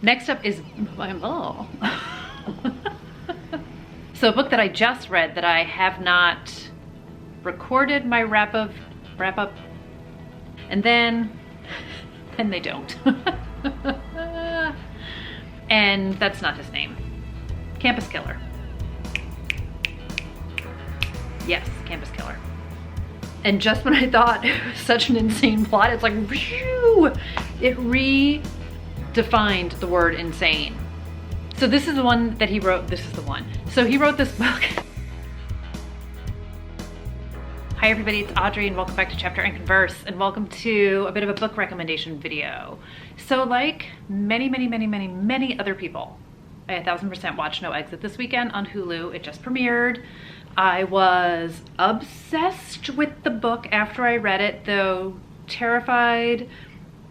Next up is, oh. So a book that I just read that I have not recorded my wrap up, and then they don't. And that's not his name. Campus Killer. Yes, Campus Killer. And just when I thought it was such an insane plot, it's like, whew, it redefined the word insane. So this is the one that he wrote, this is the one. So he wrote this book. Hi everybody, it's Audrey and welcome back to Chapter and Converse, and welcome to a bit of a book recommendation video. So like many other people, I 1000% watched No Exit this weekend on Hulu. It just premiered. I was obsessed with the book after I read it, though terrified,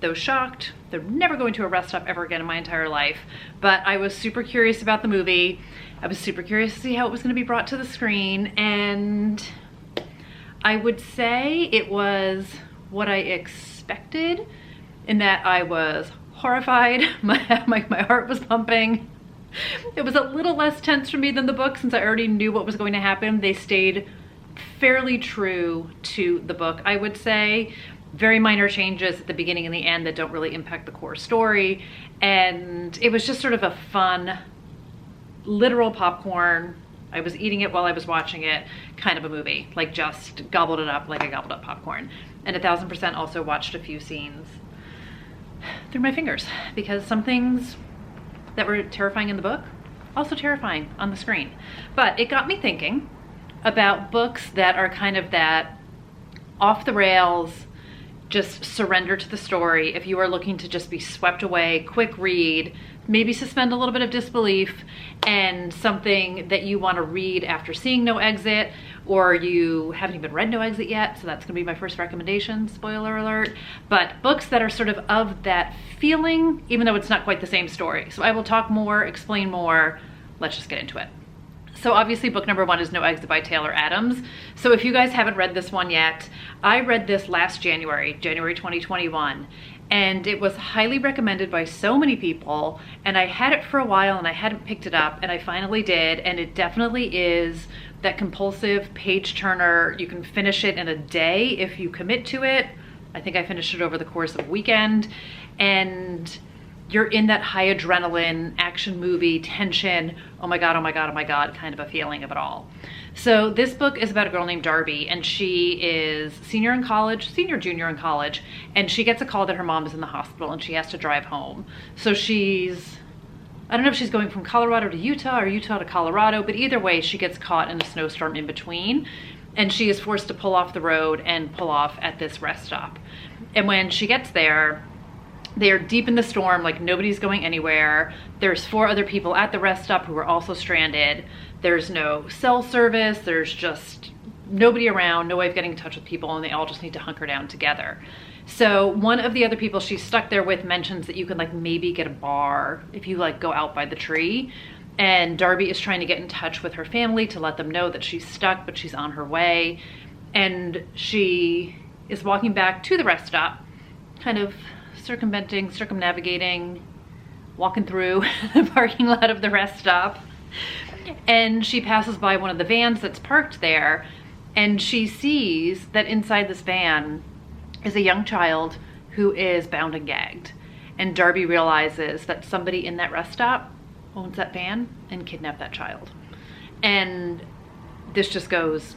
though shocked, though never going to a rest stop ever again in my entire life. But I was super curious about the movie. I was super curious to see how it was going to be brought to the screen, and I would say it was what I expected, in that I was horrified. My heart was pumping. It was a little less tense for me than the book since I already knew what was going to happen. They stayed fairly true to the book, I would say. Very minor changes at the beginning and the end that don't really impact the core story. And it was just sort of a fun, literal popcorn. I was eating it while I was watching it kind of a movie. Like just gobbled it up like I gobbled up popcorn. And 1000% also watched a few scenes through my fingers, because some things that were terrifying in the book, also terrifying on the screen. But it got me thinking about books that are kind of that off the rails, just surrender to the story. If you are looking to just be swept away, quick read, maybe suspend a little bit of disbelief, and something that you want to read after seeing No Exit, or you haven't even read No Exit yet, so that's gonna be my first recommendation, spoiler alert. But books that are sort of that feeling, even though it's not quite the same story. So I will talk more, explain more, let's just get into it. So obviously book number one is No Exit by Taylor Adams. So if you guys haven't read this one yet, I read this last January 2021, and it was highly recommended by so many people, and I had it for a while and I hadn't picked it up, and I finally did, and it definitely is that compulsive page turner. You can finish it in a day if you commit to it. I think I finished it over the course of a weekend, and you're in that high adrenaline action movie tension, oh my god, oh my god, oh my god, kind of a feeling of it all. So this book is about a girl named Darby, and she is junior in college, and she gets a call that her mom is in the hospital and she has to drive home. So I don't know if she's going from Colorado to Utah or Utah to Colorado, but either way, she gets caught in a snowstorm in between, and she is forced to pull off the road and pull off at this rest stop. And when she gets there, they are deep in the storm, like nobody's going anywhere. There's 4 other people at the rest stop who are also stranded. There's no cell service, there's just nobody around, no way of getting in touch with people, and they all just need to hunker down together. So one of the other people she's stuck there with mentions that you can like maybe get a bar if you like go out by the tree. And Darby is trying to get in touch with her family to let them know that she's stuck, but she's on her way. And she is walking back to the rest stop, kind of circumnavigating, walking through the parking lot of the rest stop. And she passes by one of the vans that's parked there, and she sees that inside this van is a young child who is bound and gagged. And Darby realizes that somebody in that rest stop owns that van and kidnapped that child. And this just goes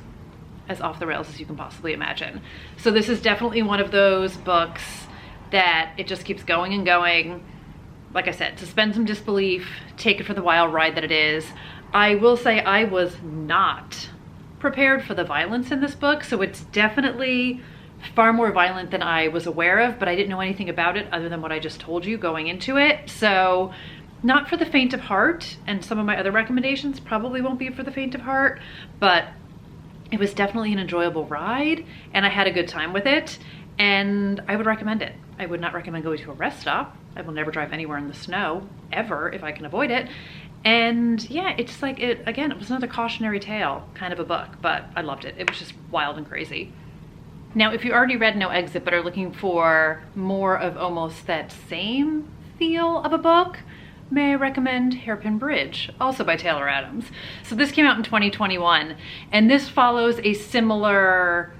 as off the rails as you can possibly imagine. So this is definitely one of those books that it just keeps going and going. Like I said, suspend some disbelief, take it for the wild ride that it is. I will say I was not prepared for the violence in this book, so it's definitely far more violent than I was aware of, but I didn't know anything about it other than what I just told you going into it. So not for the faint of heart, and some of my other recommendations probably won't be for the faint of heart, but it was definitely an enjoyable ride, and I had a good time with it, and I would recommend it. I would not recommend going to a rest stop. I will never drive anywhere in the snow, ever, if I can avoid it. And yeah, it's like, again, it was another cautionary tale kind of a book, but I loved it. It was just wild and crazy. Now, if you already read No Exit but are looking for more of almost that same feel of a book, may I recommend Hairpin Bridge, also by Taylor Adams. So this came out in 2021, and this follows a similar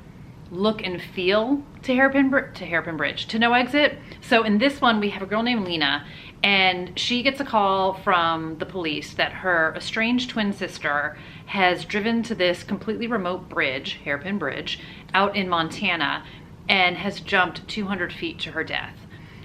look and feel to Hairpin Bridge, to No Exit. So in this one, we have a girl named Lena, and she gets a call from the police that her estranged twin sister has driven to this completely remote bridge, Hairpin Bridge, out in Montana, and has jumped 200 feet to her death.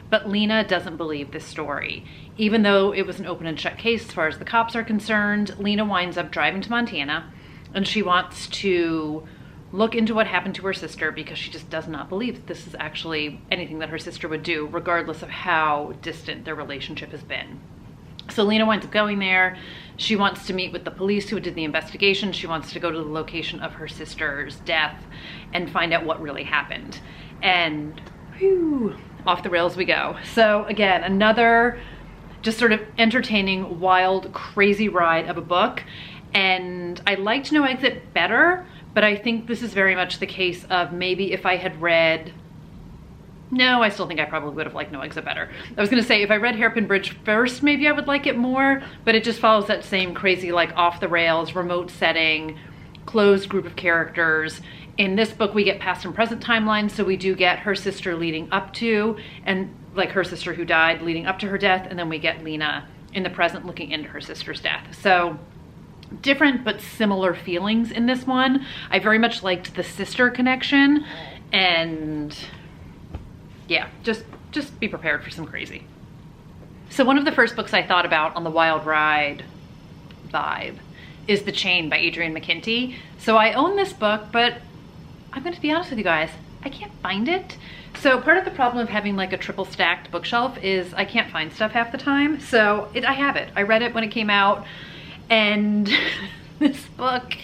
But Lena doesn't believe this story. Even though it was an open and shut case as far as the cops are concerned, Lena winds up driving to Montana, and she wants to look into what happened to her sister because she just does not believe that this is actually anything that her sister would do, regardless of how distant their relationship has been. So Lena winds up going there. She wants to meet with the police who did the investigation. She wants to go to the location of her sister's death and find out what really happened. And whew, off the rails we go. So again, another just sort of entertaining, wild, crazy ride of a book. And I liked No Exit better, but I think this is very much the case of maybe if I had read, no, I still think I probably would have liked No Exit better. I was gonna say if I read Hairpin Bridge first, maybe I would like it more, but it just follows that same crazy, like off the rails, remote setting, closed group of characters. In this book, we get past and present timelines, so we do get her sister leading up to, and like her sister who died leading up to her death, and then we get Lena in the present looking into her sister's death. So different but similar feelings in this one. I very much liked the sister connection, and yeah, just be prepared for some crazy. So one of the first books I thought about on the wild ride vibe is The Chain by Adrienne McKinty. So I own this book, but I'm going to be honest with you guys, I can't find it. So part of the problem of having like a triple stacked bookshelf is I can't find stuff half the time. So I have it. I read it when it came out. And this book,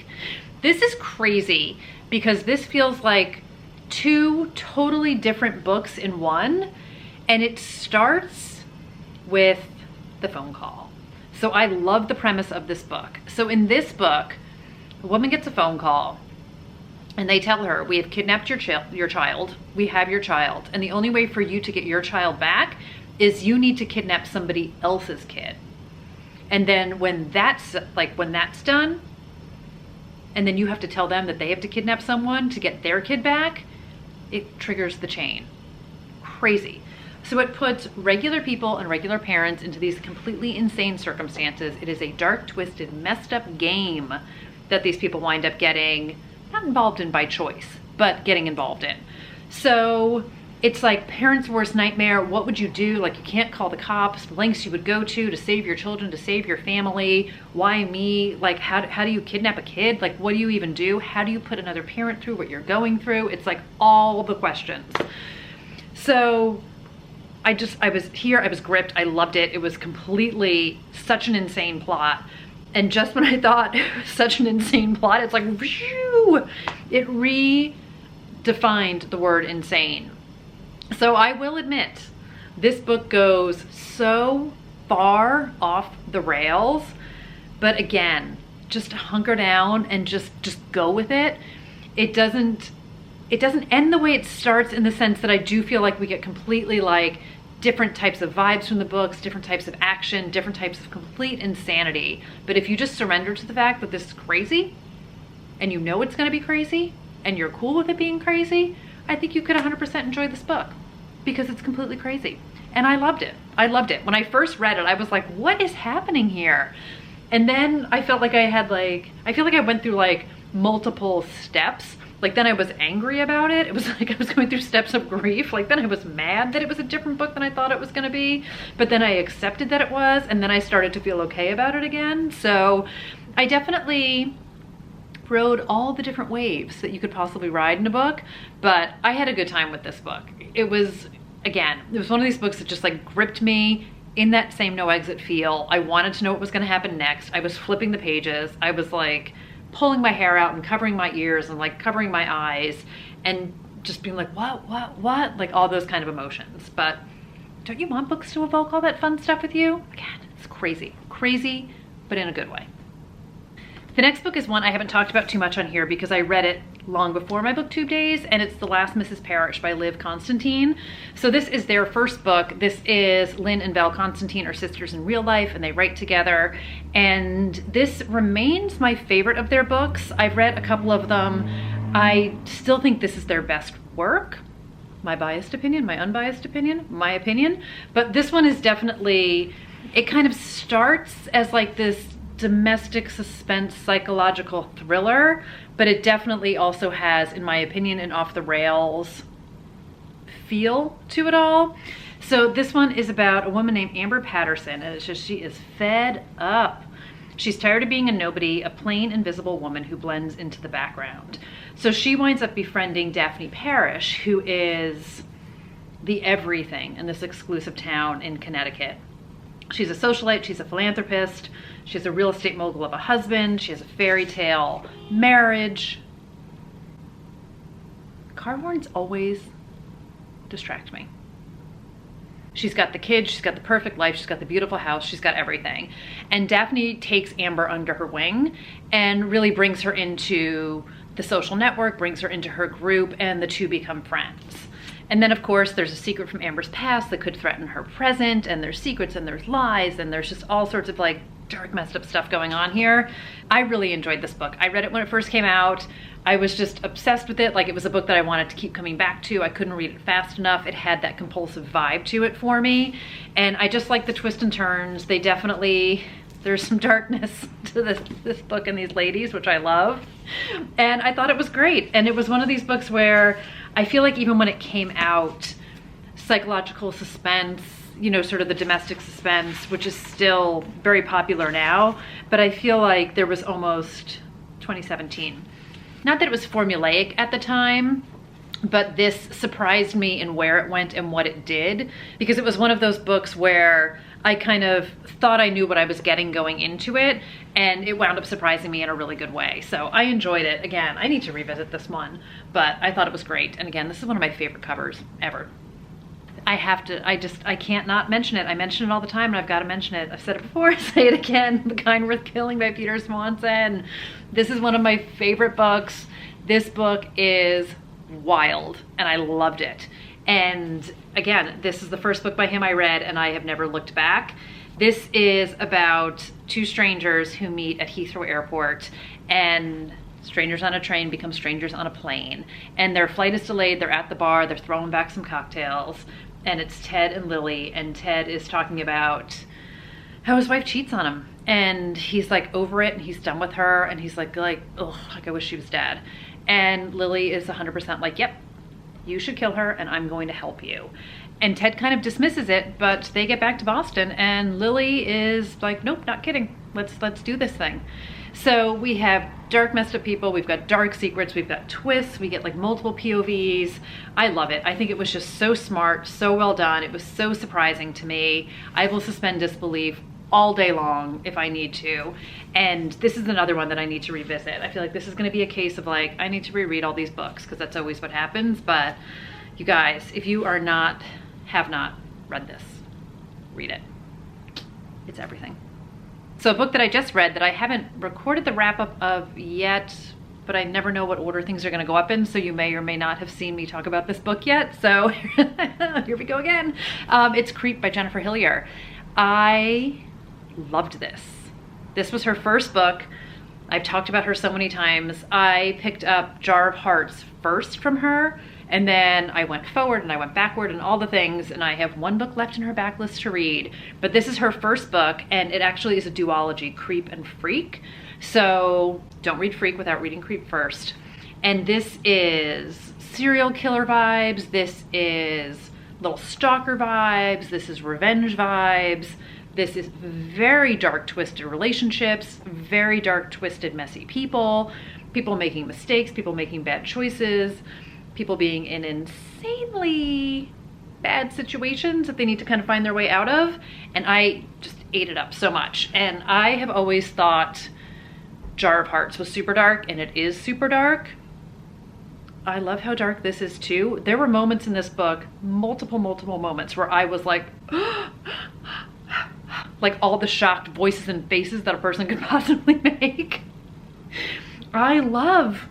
this is crazy because this feels like two totally different books in one. And it starts with the phone call. So I love the premise of this book. So in this book, a woman gets a phone call and they tell her, we have kidnapped your child, we have your child. And the only way for you to get your child back is you need to kidnap somebody else's kid. And then when that's done, and then you have to tell them that they have to kidnap someone to get their kid back, it triggers the chain. Crazy. So it puts regular people and regular parents into these completely insane circumstances. It is a dark, twisted, messed up game that these people wind up getting, not involved in by choice, but getting involved in. So it's like parents' worst nightmare. What would you do? Like, you can't call the cops, the lengths you would go to save your children, to save your family. Why me? Like, how do you kidnap a kid? Like, what do you even do? How do you put another parent through what you're going through? It's like all the questions. So I was gripped. I loved it. It was completely such an insane plot. And just when I thought it was such an insane plot, it's like, whew, it redefined the word insane. So I will admit, this book goes so far off the rails, but again, just hunker down and just go with it. It doesn't end the way it starts, in the sense that I do feel like we get completely like different types of vibes from the books, different types of action, different types of complete insanity. But if you just surrender to the fact that this is crazy, and you know it's gonna be crazy, and you're cool with it being crazy, I think you could 100% enjoy this book, because it's completely crazy. And I loved it. I loved it. When I first read it, I was like, what is happening here? And then I felt like I feel like I went through like multiple steps. Like, then I was angry about it. It was like I was going through steps of grief. Like, then I was mad that it was a different book than I thought it was gonna be. But then I accepted that it was, and then I started to feel okay about it again. So I definitely rode all the different waves that you could possibly ride in a book, but I had a good time with this book. It was, again, it was one of these books that just like gripped me in that same No Exit feel. I wanted to know what was gonna happen next. I was flipping the pages. I was like pulling my hair out and covering my ears and like covering my eyes and just being like, what? Like all those kind of emotions. But don't you want books to evoke all that fun stuff with you? Again, it's crazy, but in a good way. The next book is one I haven't talked about too much on here because I read it long before my booktube days, and it's The Last Mrs. Parish by Liv Constantine. So this is their first book. This is Lynn and Belle Constantine are sisters in real life, and they write together, and this remains my favorite of their books. I've read a couple of them. I still think this is their best work. My biased opinion, my unbiased opinion, my opinion. But this one is definitely, it kind of starts as like this domestic suspense psychological thriller, but it definitely also has, in my opinion, an off the rails feel to it all. So this one is about a woman named Amber Patterson, and it's just, she is fed up. She's tired of being a nobody, a plain invisible woman who blends into the background. So she winds up befriending Daphne Parish, who is the everything in this exclusive town in Connecticut. She's a socialite, she's a philanthropist, she's a real estate mogul of a husband, she has a fairy tale marriage. Car horns always distract me. She's got the kids, she's got the perfect life, she's got the beautiful house, she's got everything. And Daphne takes Amber under her wing and really brings her into the social network, brings her into her group, and the two become friends. And then of course there's a secret from Amber's past that could threaten her present, and there's secrets and there's lies, and there's just all sorts of like dark, messed up stuff going on here. I really enjoyed this book. I read it when it first came out. I was just obsessed with it. Like, it was a book that I wanted to keep coming back to. I couldn't read it fast enough. It had that compulsive vibe to it for me. And I just like the twists and turns. They definitely, there's some darkness to this book and these ladies, which I love. And I thought it was great. And it was one of these books where I feel like even when it came out, psychological suspense, you know, sort of the domestic suspense, which is still very popular now, but I feel like there was almost 2017. Not that it was formulaic at the time, but this surprised me in where it went and what it did, because it was one of those books where I kind of thought I knew what I was getting going into it, and it wound up surprising me in a really good way. So I enjoyed it. Again, I need to revisit this one, but I thought it was great. And again, this is one of my favorite covers ever. I can't not mention it. I mention it all the time, and I've got to mention it. I've said it before, I say it again. The Kind Worth Killing by Peter Swanson. This is one of my favorite books. This book is wild, and I loved it. And again, this is the first book by him I read, and I have never looked back. This is about two strangers who meet at Heathrow Airport, and strangers on a train become strangers on a plane. And their flight is delayed, they're at the bar, they're throwing back some cocktails, and it's Ted and Lily, and Ted is talking about how his wife cheats on him. And he's like over it, and he's done with her, and he's like, ugh, like I wish she was dead. And Lily is 100% like, yep, you should kill her, and I'm going to help you. And Ted kind of dismisses it, but they get back to Boston, and Lily is like, nope, not kidding. Let's do this thing. So we have dark, messed up people, we've got dark secrets, we've got twists, we get like multiple POVs. I love it. I think it was just so smart, so well done. It was so surprising to me. I will suspend disbelief all day long if I need to. And this is another one that I need to revisit. I feel like this is gonna be a case of like, I need to reread all these books, because that's always what happens. But you guys, if you have not read this, read it. It's everything. So a book that I just read that I haven't recorded the wrap up of yet, but I never know what order things are gonna go up in, so you may or may not have seen me talk about this book yet. So here we go again. It's Creep by Jennifer Hillier. I loved this. This was her first book. I've talked about her so many times. I picked up Jar of Hearts first from her, and then I went forward and I went backward and all the things, and I have one book left in her backlist to read. But this is her first book, and it actually is a duology, Creep and Freak. So don't read Freak without reading Creep first. And this is serial killer vibes. This is little stalker vibes. This is revenge vibes. This is very dark, twisted relationships, very dark, twisted, messy people making mistakes, people making bad choices, people being in insanely bad situations that they need to kind of find their way out of. And I just ate it up so much. And I have always thought Jar of Hearts was super dark, and it is super dark. I love how dark this is too. There were moments in this book, multiple moments, where I was like, like all the shocked voices and faces that a person could possibly make. I love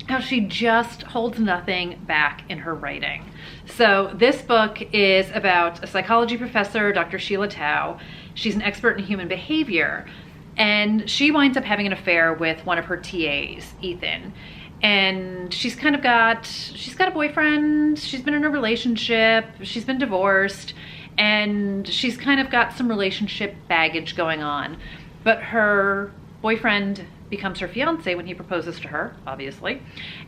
how she just holds nothing back in her writing. So this book is about a psychology professor, Dr. Sheila Tao. She's an expert in human behavior, and she winds up having an affair with one of her TAs, Ethan. And she's got a boyfriend, she's been in a relationship, she's been divorced, and she's kind of got some relationship baggage going on. But her boyfriend becomes her fiance when he proposes to her, obviously.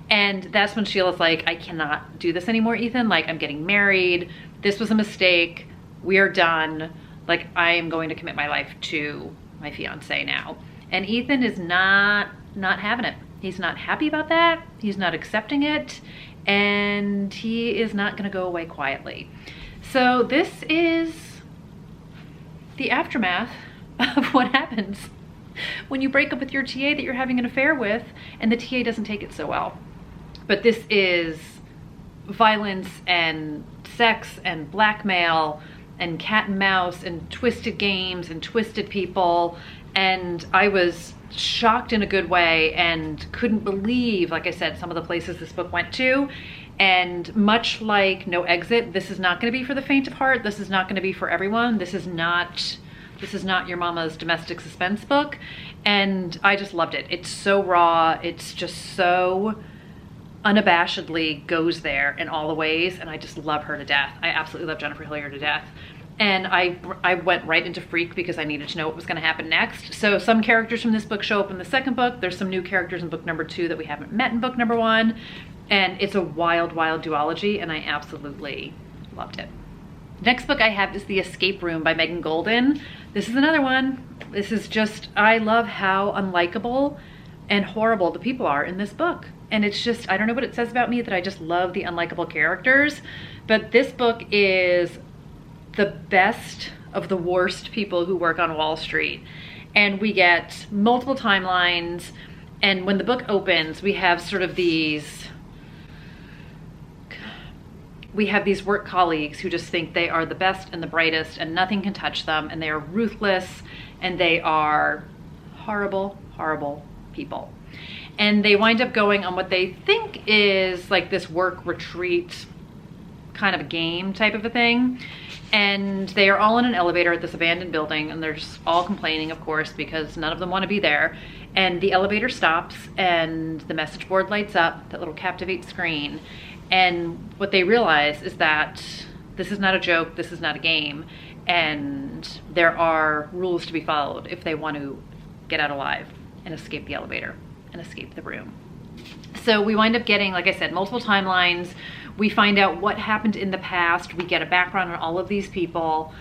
And that's when Sheila's like, I cannot do this anymore, Ethan. Like, I'm getting married. This was a mistake. We are done. Like, I am going to commit my life to my fiance now. And Ethan is not having it. He's not happy about that. He's not accepting it. And he is not gonna go away quietly. So this is the aftermath of what happens when you break up with your TA that you're having an affair with, and the TA doesn't take it so well. But this is violence and sex and blackmail and cat and mouse and twisted games and twisted people. And I was shocked in a good way and couldn't believe, like I said, some of the places this book went to. And much like No Exit, this is not going to be for the faint of heart. This is not going to be for everyone. This is not your mama's domestic suspense book. And I just loved it. It's so raw. It's just so unabashedly goes there in all the ways. And I just love her to death. I absolutely love Jennifer Hillier to death. And I went right into Freak because I needed to know what was going to happen next. So some characters from this book show up in the second book. There's some new characters in book number 2 that we haven't met in book number 1. And it's a wild, wild duology, and I absolutely loved it. Next book I have is The Escape Room by Megan Golden. This is another one. This is just, I love how unlikable and horrible the people are in this book. And it's just, I don't know what it says about me that I just love the unlikable characters. But this book is the best of the worst people who work on Wall Street. And we get multiple timelines. And when the book opens, we have sort of these work colleagues who just think they are the best and the brightest and nothing can touch them, and they are ruthless and they are horrible, horrible people. And they wind up going on what they think is like this work retreat kind of a game type of a thing. And they are all in an elevator at this abandoned building, and they're just all complaining, of course, because none of them want to be there. And the elevator stops and the message board lights up, that little Captivate screen. And what they realize is that this is not a joke, this is not a game, and there are rules to be followed if they want to get out alive and escape the elevator and escape the room. So we wind up getting, like I said, multiple timelines. We find out what happened in the past. We get a background on all of these people,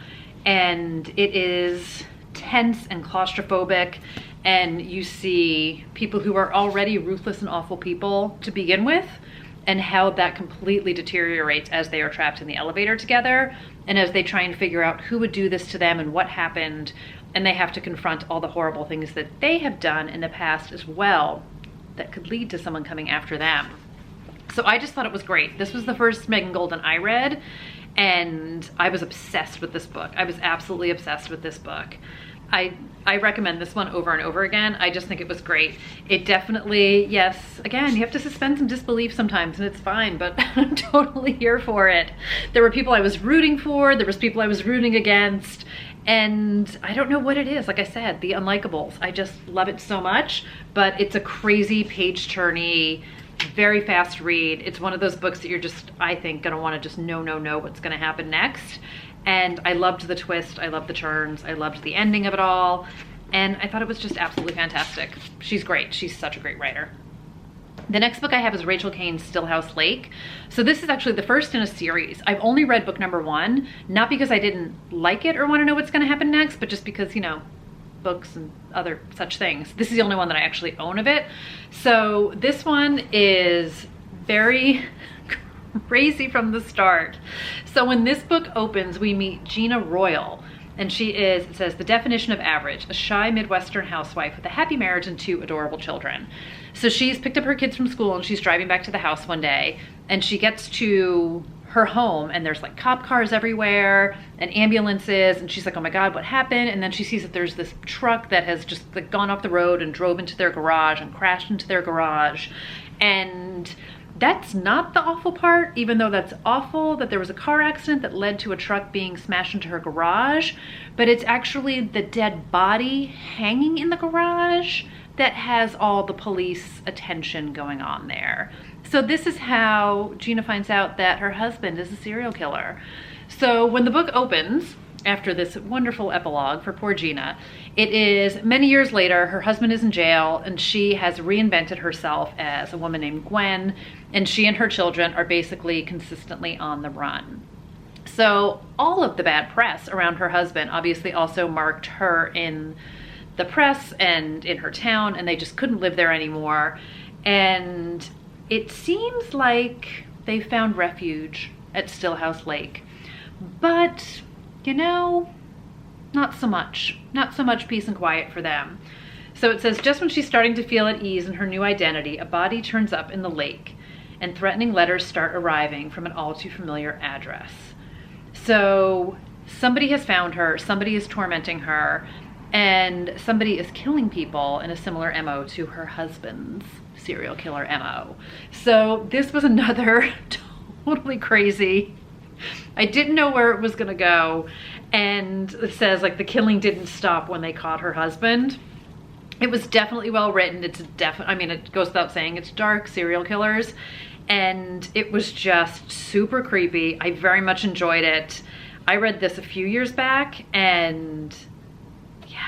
and it is tense and claustrophobic. And you see people who are already ruthless and awful people to begin with, and how that completely deteriorates as they are trapped in the elevator together, and as they try and figure out who would do this to them and what happened, and they have to confront all the horrible things that they have done in the past as well that could lead to someone coming after them. So I just thought it was great. This was the first Megan Golden I read, and I was obsessed with this book. I was absolutely obsessed with this book. I recommend this one over and over again. I just think it was great. It definitely, yes, again, you have to suspend some disbelief sometimes, and it's fine, but I'm totally here for it. There were people I was rooting for, there was people I was rooting against, and I don't know what it is. Like I said, the unlikables. I just love it so much, but it's a crazy page-turny, very fast read. It's one of those books that you're just, I think, gonna wanna just know what's gonna happen next. And I loved the twist, I loved the turns, I loved the ending of it all, and I thought it was just absolutely fantastic. She's great, she's such a great writer. The next book I have is Rachel Kane's Stillhouse Lake. So this is actually the first in a series. I've only read book number 1, not because I didn't like it or want to know what's gonna happen next, but just because, you know, books and other such things. This is the only one that I actually own of it. So this one is very crazy from the start. So when this book opens, we meet Gina Royal, and she is, it says, the definition of average, a shy Midwestern housewife with a happy marriage and 2 adorable children. So she's picked up her kids from school and she's driving back to the house one day, and she gets to her home and there's like cop cars everywhere and ambulances, and she's like, oh my God, what happened? And then she sees that there's this truck that has just like gone off the road and drove into their garage and crashed into their garage. And that's not the awful part, even though that's awful that there was a car accident that led to a truck being smashed into her garage, but it's actually the dead body hanging in the garage that has all the police attention going on there. So this is how Gina finds out that her husband is a serial killer. So when the book opens, after this wonderful epilogue for poor Gina, it is many years later, her husband is in jail, and she has reinvented herself as a woman named Gwen, and she and her children are basically consistently on the run. So all of the bad press around her husband obviously also marked her in the press and in her town, and they just couldn't live there anymore. And it seems like they found refuge at Stillhouse Lake. But, you know, not so much peace and quiet for them. So it says, just when she's starting to feel at ease in her new identity, a body turns up in the lake and threatening letters start arriving from an all too familiar address. So somebody has found her, somebody is tormenting her, and somebody is killing people in a similar MO to her husband's serial killer MO. So this was another totally crazy, I didn't know where it was gonna go. And it says like the killing didn't stop when they caught her husband. It was definitely well written. It's definitely, I mean, it goes without saying, it's dark serial killers. And it was just super creepy. I very much enjoyed it. I read this a few years back, and yeah,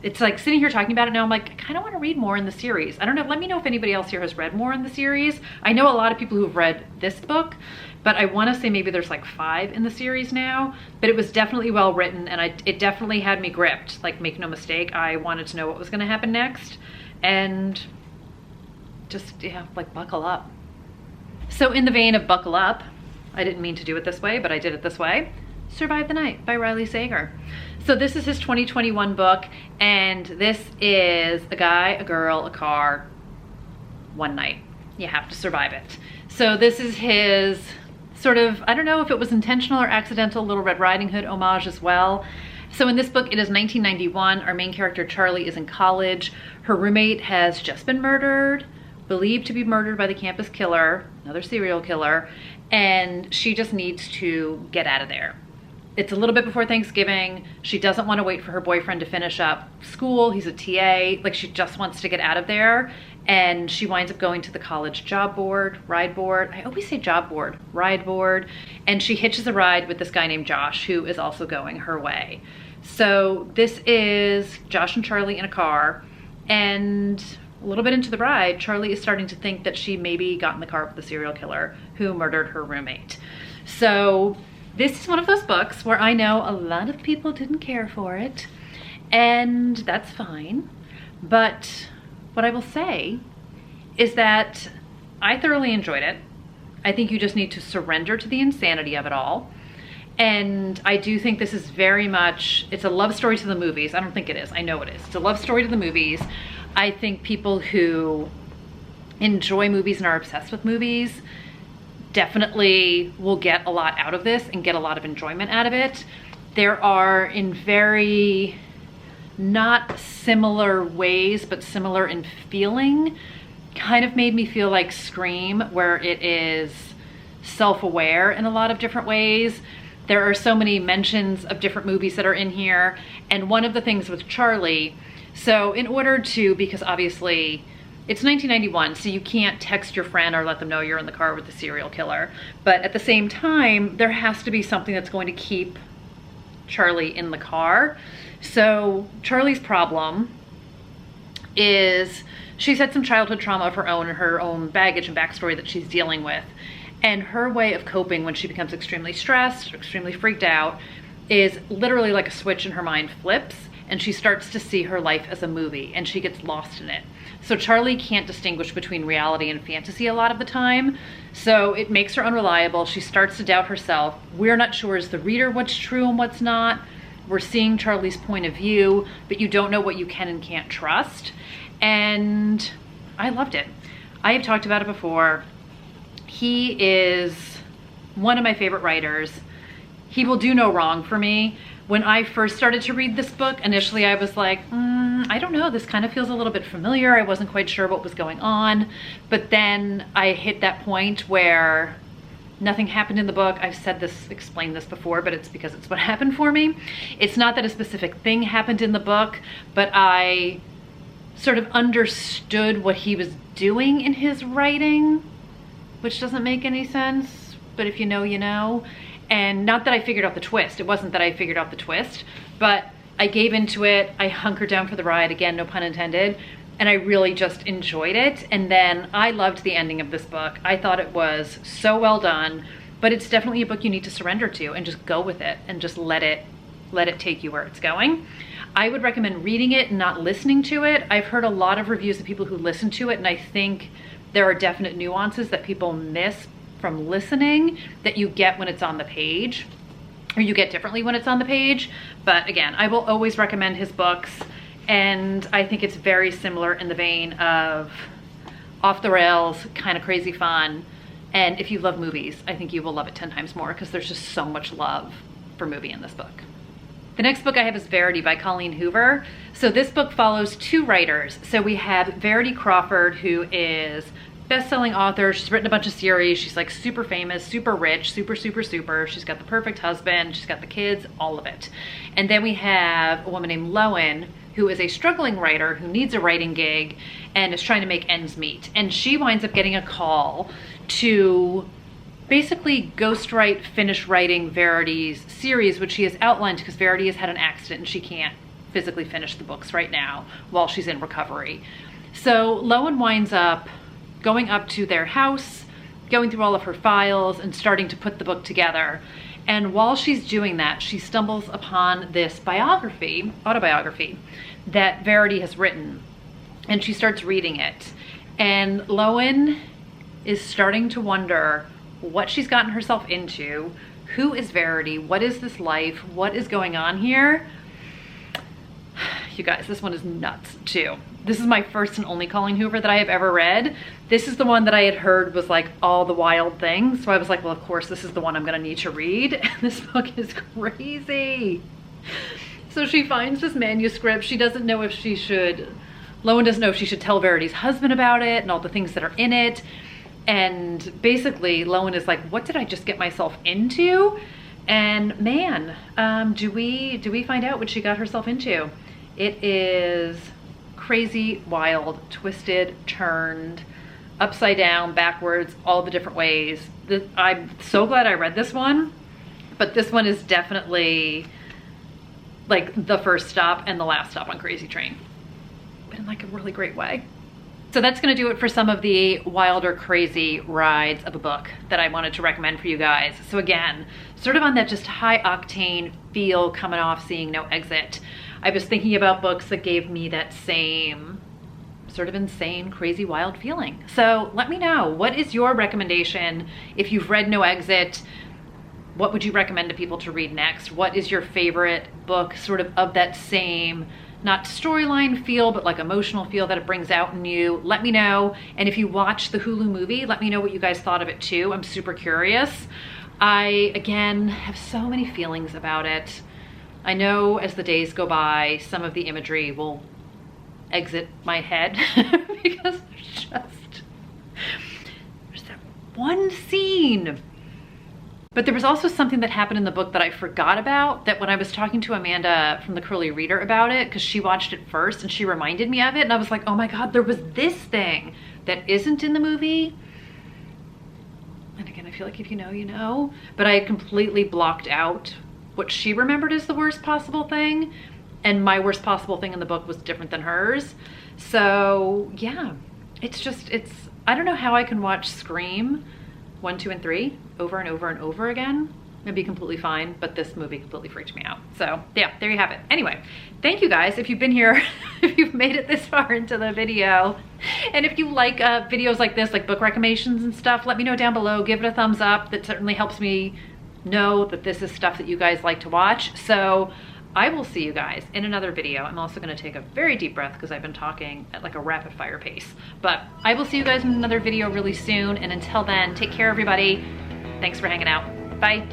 it's like sitting here talking about it now, I'm like, I kind of want to read more in the series. I don't know, let me know if anybody else here has read more in the series. I know a lot of people who've read this book, but I want to say maybe there's like 5 in the series now, but it was definitely well written, and it definitely had me gripped. Like, make no mistake, I wanted to know what was going to happen next, and just, yeah, like buckle up. So in the vein of buckle up, I didn't mean to do it this way, but I did it this way. Survive the Night by Riley Sager. So this is his 2021 book, and this is a guy, a girl, a car, one night. You have to survive it. So this is his sort of, I don't know if it was intentional or accidental, Little Red Riding Hood homage as well. So in this book, it is 1991. Our main character, Charlie, is in college. Her roommate has just been murdered, believed to be murdered by the campus killer, another serial killer, and she just needs to get out of there. It's a little bit before Thanksgiving. She doesn't want to wait for her boyfriend to finish up school. He's a TA. Like, she just wants to get out of there. And she winds up going to the college job board, ride board. I always say job board, ride board. And she hitches a ride with this guy named Josh, who is also going her way. So this is Josh and Charlie in a car. And a little bit into the ride, Charlie is starting to think that she maybe got in the car with the serial killer who murdered her roommate. So this is one of those books where I know a lot of people didn't care for it, and that's fine. But what I will say is that I thoroughly enjoyed it. I think you just need to surrender to the insanity of it all. And I do think this is very much, it's a love story to the movies. I don't think it is, I know it is. It's a love story to the movies. I think people who enjoy movies and are obsessed with movies definitely will get a lot out of this and get a lot of enjoyment out of it. There are, in very not similar ways, but similar in feeling, kind of made me feel like Scream, where it is self-aware in a lot of different ways. There are so many mentions of different movies that are in here. And one of the things with Charlie, so in order to, because obviously it's 1991, so you can't text your friend or let them know you're in the car with the serial killer. But at the same time, there has to be something that's going to keep Charlie in the car. So Charlie's problem is she's had some childhood trauma of her own and her own baggage and backstory that she's dealing with. And her way of coping when she becomes extremely stressed, extremely freaked out, is literally like a switch in her mind flips, and she starts to see her life as a movie, and she gets lost in it. So Charlie can't distinguish between reality and fantasy a lot of the time, so it makes her unreliable. She starts to doubt herself. We're not sure as the reader what's true and what's not. We're seeing Charlie's point of view, but you don't know what you can and can't trust. And I loved it. I have talked about it before. He is one of my favorite writers. He will do no wrong for me. When I first started to read this book, initially I was like, I don't know, this kind of feels a little bit familiar. I wasn't quite sure what was going on, but then I hit that point where nothing happened in the book. I've said this, explained this before, but it's because it's what happened for me. It's not that a specific thing happened in the book, but I sort of understood what he was doing in his writing, which doesn't make any sense, but if you know, you know. And not that I figured out the twist. It wasn't that I figured out the twist, but I gave into it. I hunkered down for the ride, again, no pun intended, and I really just enjoyed it. And then I loved the ending of this book. I thought it was so well done, but it's definitely a book you need to surrender to and just go with it and just let it take you where it's going. I would recommend reading it and not listening to it. I've heard a lot of reviews of people who listen to it, and I think there are definite nuances that people miss from listening that you get when it's on the page, or you get differently when it's on the page. But again, I will always recommend his books, and I think it's very similar in the vein of off the rails, kind of crazy fun. And if you love movies, I think you will love it 10 times more because there's just so much love for movie in this book. The next book I have is Verity by Colleen Hoover. So this book follows two writers. So we have Verity Crawford, who is best-selling author. She's written a bunch of series. She's like super famous, super rich, super. She's got the perfect husband. She's got the kids, all of it. And then we have a woman named Lowen, who is a struggling writer who needs a writing gig and is trying to make ends meet. And she winds up getting a call to basically ghostwrite, finish writing Verity's series, which she has outlined because Verity has had an accident and she can't physically finish the books right now while she's in recovery. So Lowen winds up going up to their house, going through all of her files and starting to put the book together. And while she's doing that, she stumbles upon this autobiography that Verity has written, and she starts reading it. And Lowen is starting to wonder what she's gotten herself into. Who is Verity? What is this life? What is going on here? You guys, this one is nuts too. This is my first and only Colleen Hoover that I have ever read. This is the one that I had heard was like all the wild things. So I was like, well, of course, this is the one I'm gonna need to read. And this book is crazy. So she finds this manuscript. She doesn't know if she should, Lowen doesn't know if she should tell Verity's husband about it and all the things that are in it. And basically Lowen is like, what did I just get myself into? And man, do we find out what she got herself into? It is crazy, wild, twisted, turned, upside down, backwards, all the different ways. I'm so glad I read this one, but this one is definitely like the first stop and the last stop on Crazy Train, but in like a really great way. So that's gonna do it for some of the wilder, crazy rides of a book that I wanted to recommend for you guys. So again, sort of on that just high octane feel coming off Seeing No Exit. I was thinking about books that gave me that same sort of insane, crazy, wild feeling. So let me know, what is your recommendation? If you've read No Exit, what would you recommend to people to read next? What is your favorite book sort of that same, not storyline feel, but like emotional feel that it brings out in you? Let me know. And if you watch the Hulu movie, let me know what you guys thought of it too. I'm super curious. I, again, have so many feelings about it. I know as the days go by, some of the imagery will exit my head because there's that one scene. But there was also something that happened in the book that I forgot about, that when I was talking to Amanda from the Curly Reader about it, because she watched it first and she reminded me of it, and I was like, oh my God, there was this thing that isn't in the movie. And again, I feel like if you know, you know, but I had completely blocked out what she remembered as the worst possible thing, and my worst possible thing in the book was different than hers. So yeah, it's I don't know how I can watch Scream 1, 2, and 3 over and over and over again. It'd be completely fine, but this movie completely freaked me out. So yeah, there you have it. Anyway, thank you guys if you've been here, if you've made it this far into the video. And if you like videos like this, like book recommendations and stuff, let me know down below. Give it a thumbs up. That certainly helps me know that this is stuff that you guys like to watch. So I will see you guys in another video. I'm also gonna take a very deep breath because I've been talking at like a rapid fire pace. But I will see you guys in another video really soon. And until then, take care everybody. Thanks for hanging out. Bye.